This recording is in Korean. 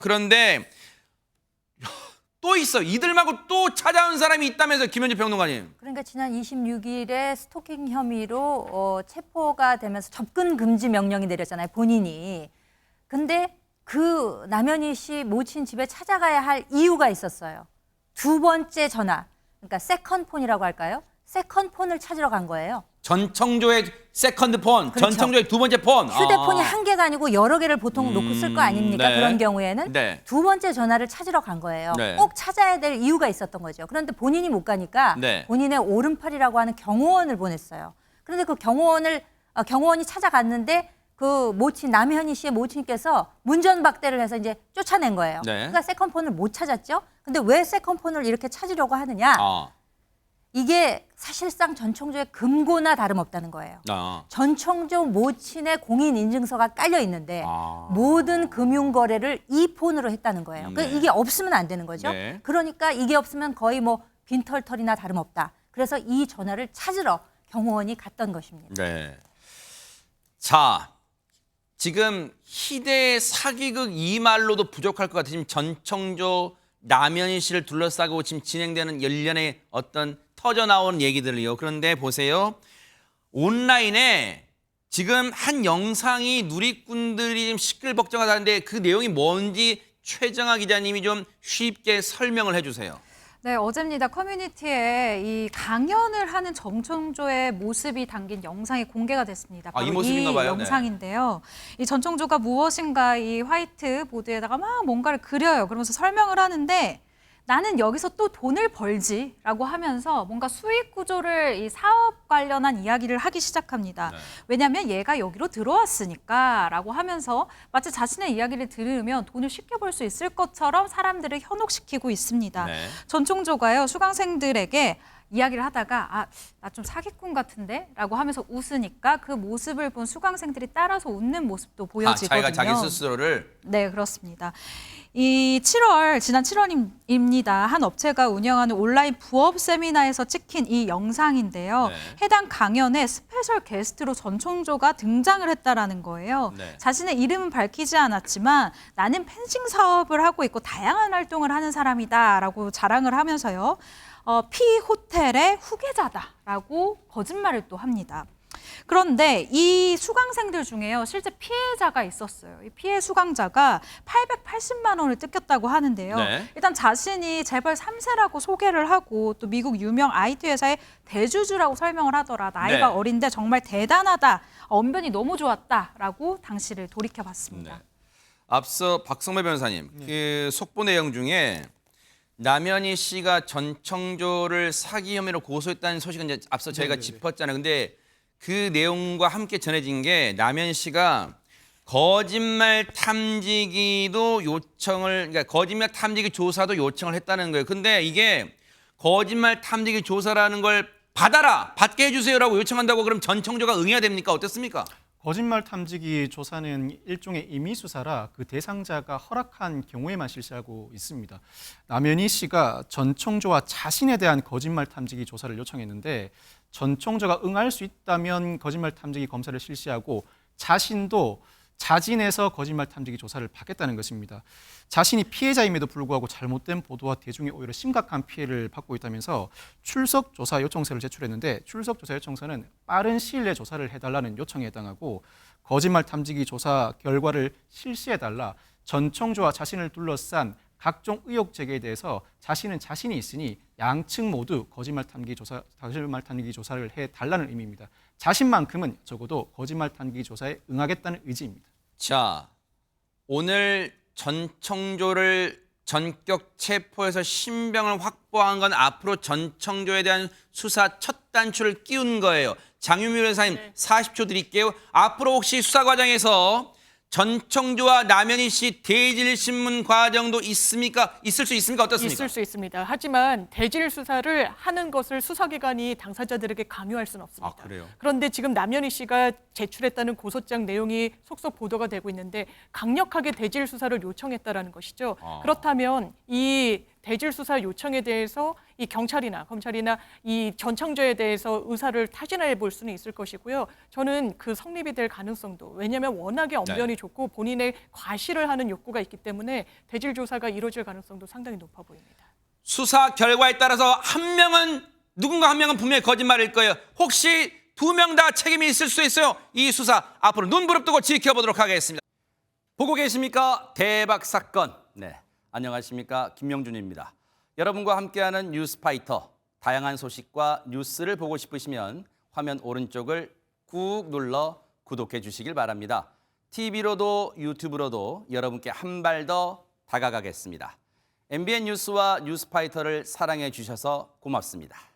그런데 또 있어. 이들 말고 또 찾아온 사람이 있다면서 김현지 평론가님. 그러니까 지난 26일에 스토킹 혐의로 체포가 되면서 접근 금지 명령이 내렸잖아요, 본인이. 근데 그 남현희 씨 모친 집에 찾아가야 할 이유가 있었어요. 두 번째 전화, 그러니까 세컨폰이라고 할까요? 세컨폰을 찾으러 간 거예요. 전청조의 세컨드 폰, 그렇죠. 전청조의 두 번째 폰. 휴대폰이 한 개가 아니고 여러 개를 보통 놓고 쓸 거 아닙니까? 네. 그런 경우에는 네. 두 번째 전화를 찾으러 간 거예요. 네. 꼭 찾아야 될 이유가 있었던 거죠. 그런데 본인이 못 가니까 네. 본인의 오른팔이라고 하는 경호원을 보냈어요. 그런데 그 경호원이 찾아갔는데 그 모친 남현희 씨의 모친께서 문전박대를 해서 이제 쫓아낸 거예요. 네. 그러니까 세컨폰을 못 찾았죠. 근데 왜 세컨폰을 이렇게 찾으려고 하느냐? 이게 사실상 전청조의 금고나 다름없다는 거예요. 전청조 모친의 공인인증서가 깔려 있는데 모든 금융거래를 이 폰으로 했다는 거예요. 네. 이게 없으면 안 되는 거죠. 네. 그러니까 이게 없으면 거의 뭐 빈털털이나 다름없다. 그래서 이 전화를 찾으러 경호원이 갔던 것입니다. 네. 자, 지금 희대의 사기극 이 말로도 부족할 것 같아요. 지금 전청조 남현희 씨를 둘러싸고 지금 진행되는 일련의 어떤 터져나온 얘기들이요. 그런데 보세요. 온라인에 지금 한 영상이 누리꾼들이 지금 시끌벅적하다는데 그 내용이 뭔지 최정아 기자님이 좀 쉽게 설명을 해주세요. 네, 어제입니다. 커뮤니티에 이 강연을 하는 전청조의 모습이 담긴 영상이 공개가 됐습니다. 바로 이 모습인가 봐요. 영상인데요. 이 전청조가 무엇인가 이 화이트 보드에다가 막 뭔가를 그려요. 그러면서 설명을 하는데 나는 여기서 또 돈을 벌지라고 하면서 뭔가 수익 구조를 이 사업 관련한 이야기를 하기 시작합니다. 네. 왜냐하면 얘가 여기로 들어왔으니까라고 하면서 마치 자신의 이야기를 들으면 돈을 쉽게 벌 수 있을 것처럼 사람들을 현혹시키고 있습니다. 네. 전청조가요 수강생들에게 이야기를 하다가 나 좀 사기꾼 같은데? 라고 하면서 웃으니까 그 모습을 본 수강생들이 따라서 웃는 모습도 보여지거든요. 자기가 자기 스스로를. 네, 그렇습니다. 지난 7월입니다. 한 업체가 운영하는 온라인 부업 세미나에서 찍힌 이 영상인데요. 네. 해당 강연에 스페셜 게스트로 전청조가 등장을 했다라는 거예요. 네. 자신의 이름은 밝히지 않았지만 나는 펜싱 사업을 하고 있고 다양한 활동을 하는 사람이다라고 자랑을 하면서요. P 호텔의 후계자다라고 거짓말을 또 합니다. 그런데 이 수강생들 중에요. 실제 피해자가 있었어요. 이 피해 수강자가 880만 원을 뜯겼다고 하는데요. 네. 일단 자신이 재벌 3세라고 소개를 하고 또 미국 유명 IT 회사의 대주주라고 설명을 하더라. 나이가 네. 어린데 정말 대단하다. 언변이 너무 좋았다라고 당시를 돌이켜봤습니다. 네. 앞서 박성배 변호사님, 그 속보 내용 중에 남현희 씨가 전청조를 사기 혐의로 고소했다는 소식은 이제 앞서 저희가 짚었잖아요. 근데 그 내용과 함께 전해진 게 남현희 씨가 거짓말 탐지기도 그러니까 거짓말 탐지기 조사도 요청을 했다는 거예요. 근데 이게 거짓말 탐지기 조사라는 걸 받게 해주세요라고 요청한다고 그럼 전청조가 응해야 됩니까? 어떻습니까? 거짓말 탐지기 조사는 일종의 임의 수사라 그 대상자가 허락한 경우에만 실시하고 있습니다. 남현희 씨가 전청조와 자신에 대한 거짓말 탐지기 조사를 요청했는데 전청조가 응할 수 있다면 거짓말 탐지기 검사를 실시하고 자신도 자진해서 거짓말 탐지기 조사를 받겠다는 것입니다. 자신이 피해자임에도 불구하고 잘못된 보도와 대중이 오히려 심각한 피해를 받고 있다면서 출석 조사 요청서를 제출했는데 출석 조사 요청서는 빠른 시일 내에 조사를 해달라는 요청에 해당하고 거짓말 탐지기 조사 결과를 실시해달라 전청조와 자신을 둘러싼 각종 의혹 제기에 대해서 자신은 자신이 있으니 양측 모두 거짓말 탐지기 조사를 해달라는 의미입니다. 자신만큼은 적어도 거짓말 탐지기 조사에 응하겠다는 의지입니다. 자, 오늘 전청조를 전격 체포해서 신병을 확보한 건 앞으로 전청조에 대한 수사 첫 단추를 끼운 거예요. 장윤미 변호사님 40초 드릴게요. 앞으로 혹시 수사 과정에서 전청조와 남현희 씨 대질 신문 과정도 있습니까? 있을 수 있습니까? 어떻습니까? 있을 수 있습니다. 하지만 대질 수사를 하는 것을 수사기관이 당사자들에게 강요할 수는 없습니다. 그래요? 그런데 지금 남현희 씨가 제출했다는 고소장 내용이 속속 보도가 되고 있는데 강력하게 대질 수사를 요청했다라는 것이죠. 그렇다면 이 대질 수사 요청에 대해서 이 경찰이나 검찰이나 이 전청조에 대해서 의사를 타진해 볼 수는 있을 것이고요. 저는 그 성립이 될 가능성도, 왜냐하면 워낙에 언변이 좋고 본인의 과시를 하는 욕구가 있기 때문에 대질 조사가 이루어질 가능성도 상당히 높아 보입니다. 수사 결과에 따라서 누군가 한 명은 분명히 거짓말일 거예요. 혹시 2명 다 책임이 있을 수 있어요. 이 수사 앞으로 눈 부릅뜨고 지켜보도록 하겠습니다. 보고 계십니까? 대박 사건. 네, 안녕하십니까? 김명준입니다. 여러분과 함께하는 뉴스파이터. 다양한 소식과 뉴스를 보고 싶으시면 화면 오른쪽을 꾹 눌러 구독해 주시길 바랍니다. TV로도 유튜브로도 여러분께 한 발 더 다가가겠습니다. MBN 뉴스와 뉴스파이터를 사랑해 주셔서 고맙습니다.